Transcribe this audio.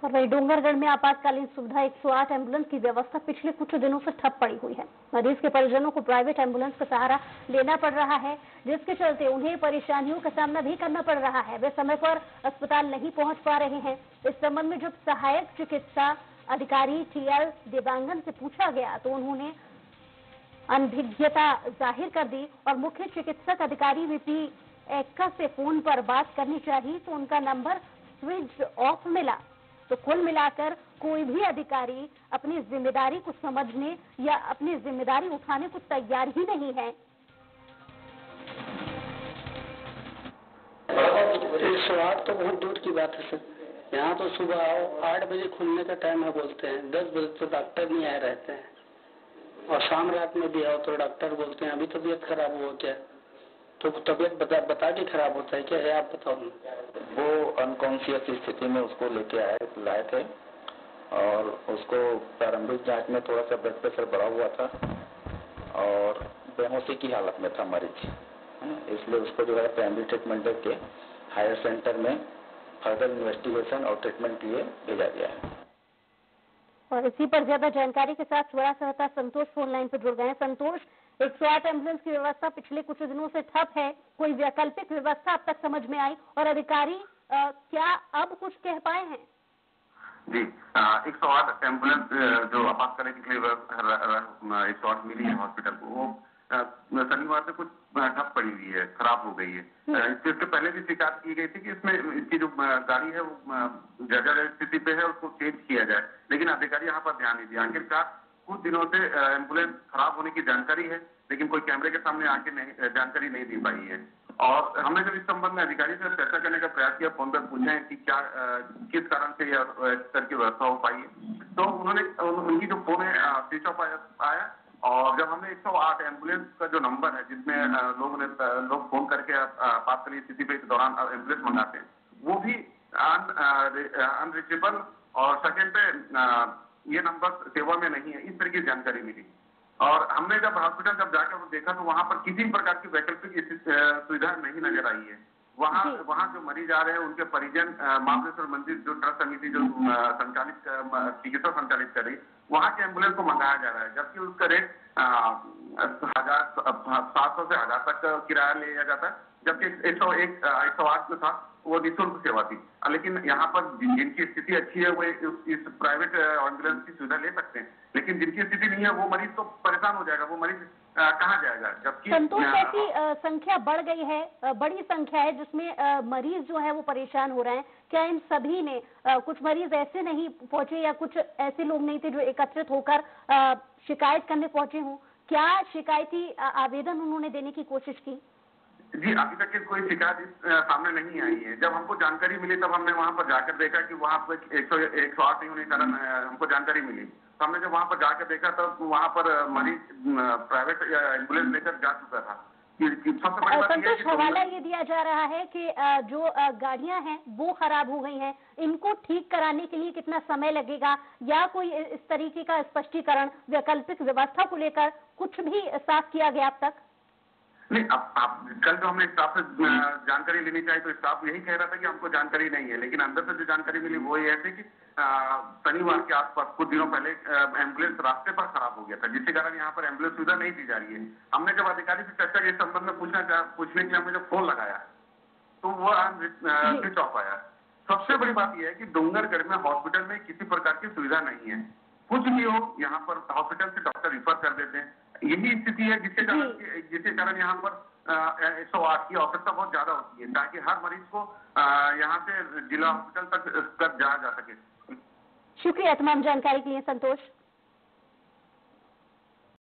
और वही डूंगरगढ़ में आपातकालीन सुविधा 108 एम्बुलेंस की व्यवस्था पिछले कुछ दिनों से ठप पड़ी हुई है। मरीज के परिजनों को प्राइवेट एम्बुलेंस का सहारा लेना पड़ रहा है, जिसके चलते उन्हें परेशानियों का सामना भी करना पड़ रहा है। वे समय पर अस्पताल नहीं पहुंच पा रहे हैं। इस संबंध में जब सहायक चिकित्सा अधिकारी TL देवांगन से पूछा गया तो उन्होंने अनभिज्ञता जाहिर कर दी और मुख्य चिकित्सक अधिकारी VP एक्का से फोन पर बात करनी चाहिए तो उनका नंबर स्विच ऑफ मिला। तो कुल मिलाकर कोई भी अधिकारी अपनी जिम्मेदारी को समझने या अपनी जिम्मेदारी उठाने को तैयार ही नहीं है। स्वाद तो बहुत दूर की बात है सर। यहाँ तो सुबह आओ 8 बजे खुलने का टाइम है बोलते हैं, 10 बजे तो डॉक्टर नहीं आए रहते हैं, और शाम रात में भी आओ तो डॉक्टर बोलते हैं अभी तबीयत खराब हो क्या। तो तबीयत बता के खराब होता है क्या है, आप बताओ। वो अनकॉन्शियस स्थिति में उसको लेके लाए थे और उसको प्रारंभिक जांच में थोड़ा सा ब्लड प्रेशर बढ़ा हुआ था और बेहोशी की हालत में था मरीज, इसलिए उसको जो है प्राइमरी ट्रीटमेंट के हायर सेंटर में फर्दर इन्वेस्टिगेशन और ट्रीटमेंट के लिए भेजा गया है। और इसी पर ज्यादा जानकारी के साथ बड़ा सहता संतोष फोन लाइन पर जुड़ गए हैं। संतोष, 108 एम्बुलेंस की व्यवस्था पिछले कुछ दिनों से ठप है, कोई वैकल्पिक व्यवस्था अब तक समझ में आई और अधिकारी क्या अब कुछ कह पाए हैं? जी, 108 एम्बुलेंस जो आपातकालीन के लिए 108 मिली है हॉस्पिटल को, वो शनिवार से कुछ ठप पड़ी हुई है, खराब हो गई है। इसके पहले भी शिकायत की गई थी कि इसमें इसकी जो गाड़ी है वो जर्जर स्थिति पे है, उसको चेंज किया जाए, लेकिन अधिकारी यहाँ पर ध्यान नहीं दिया। आखिरकार कुछ दिनों से एम्बुलेंस खराब होने की जानकारी है, लेकिन कोई कैमरे के सामने आके जानकारी नहीं दी पाई है। और हमने जब इस संबंध में अधिकारी से चर्चा करने का प्रयास किया, फोन पर पूछे कि क्या किस कारण से यह स्तर की व्यवस्था हो पाई है, तो उनकी जो फोन है स्विच ऑफ आया। और जब हमने 108 एम्बुलेंस का जो नंबर है जिसमें लोग फोन करके आपातकालीन स्थिति पे इस दौरान एम्बुलेंस मंगाते हैं, वो भी अनरीचेबल और सेकेंड पे ये नंबर सेवा में नहीं है, इस तरह की जानकारी मिली। और हमने जब हॉस्पिटल जाकर देखा तो वहां पर किसी प्रकार की वैकल्पिक सुविधा नहीं नजर आई है। वहाँ जो मरीज आ रहे हैं उनके परिजन महाबलेश्वर मंदिर जो ट्रस्ट समिति जो संचालित चिकित्सा संचालित कर रही, वहाँ के एम्बुलेंस को मंगाया जा रहा है, जबकि उसका रेट 700 से 1000 तक किराया लिया जाता है, जबकि 108 जो था वो निःशुल्क सेवा थी। लेकिन यहाँ पर जिनकी स्थिति अच्छी है वो इस प्राइवेट एम्बुलेंस की सुविधा ले सकते हैं, लेकिन जिनकी स्थिति नहीं है वो मरीज तो परेशान हो जाएगा, वो मरीज कहाँ जाएगा। जबकि संतोष, ऐसी संख्या बढ़ गई है, बड़ी संख्या है जिसमें मरीज जो है वो परेशान हो रहे हैं। क्या इन सभी ने कुछ मरीज ऐसे नहीं पहुंचे या कुछ ऐसे लोग नहीं थे जो एकत्रित होकर शिकायत करने पहुंचे हों? क्या शिकायती आवेदन उन्होंने देने की कोशिश की? जी, अभी तक कोई शिकायत सामने नहीं आई है। जब हमको जानकारी मिली तब हमने वहां पर जाकर देखा कि वहां पर 108 नहीं होने के कारण हमको जानकारी मिली। तो हमने जब वहां पर जाकर देखा तब वहां पर मरीज प्राइवेट एम्बुलेंस लेकर जा चुका था। सबसे बड़ी बात संतोष, हवाला ये दिया जा रहा है कि जो गाड़ियां हैं वो खराब हो गई हैं, इनको ठीक कराने के लिए कितना समय लगेगा या कोई इस तरीके का स्पष्टीकरण वैकल्पिक व्यवस्था को लेकर कुछ भी साफ किया गया अब तक? नहीं, अब कल जो हमने स्टाफ से जानकारी लेनी चाहिए तो स्टाफ यही कह रहा था कि हमको जानकारी नहीं है, लेकिन अंदर से जो जानकारी मिली वो ये है कि शनिवार के आसपास कुछ दिनों पहले एम्बुलेंस रास्ते पर खराब हो गया था, जिसके कारण यहाँ पर एम्बुलेंस सुविधा नहीं दी जा रही है। हमने जब अधिकारी से चर्चा इस संबंध में पूछने के लिए हमने जब फोन लगाया तो वो स्विच ऑफ आया। सबसे बड़ी बात यह है कि डूंगरगढ़ में हॉस्पिटल में किसी प्रकार की सुविधा नहीं है, कुछ भी हो यहाँ पर हॉस्पिटल से डॉक्टर रिफर कर देते हैं। यही स्थिति है जिसके कारण यहाँ पर 108 की आवश्यकता बहुत ज्यादा होती है, ताकि हर मरीज को यहाँ से जिला हॉस्पिटल तक जाया जा सके। शुक्रिया तमाम जानकारी के लिए संतोष।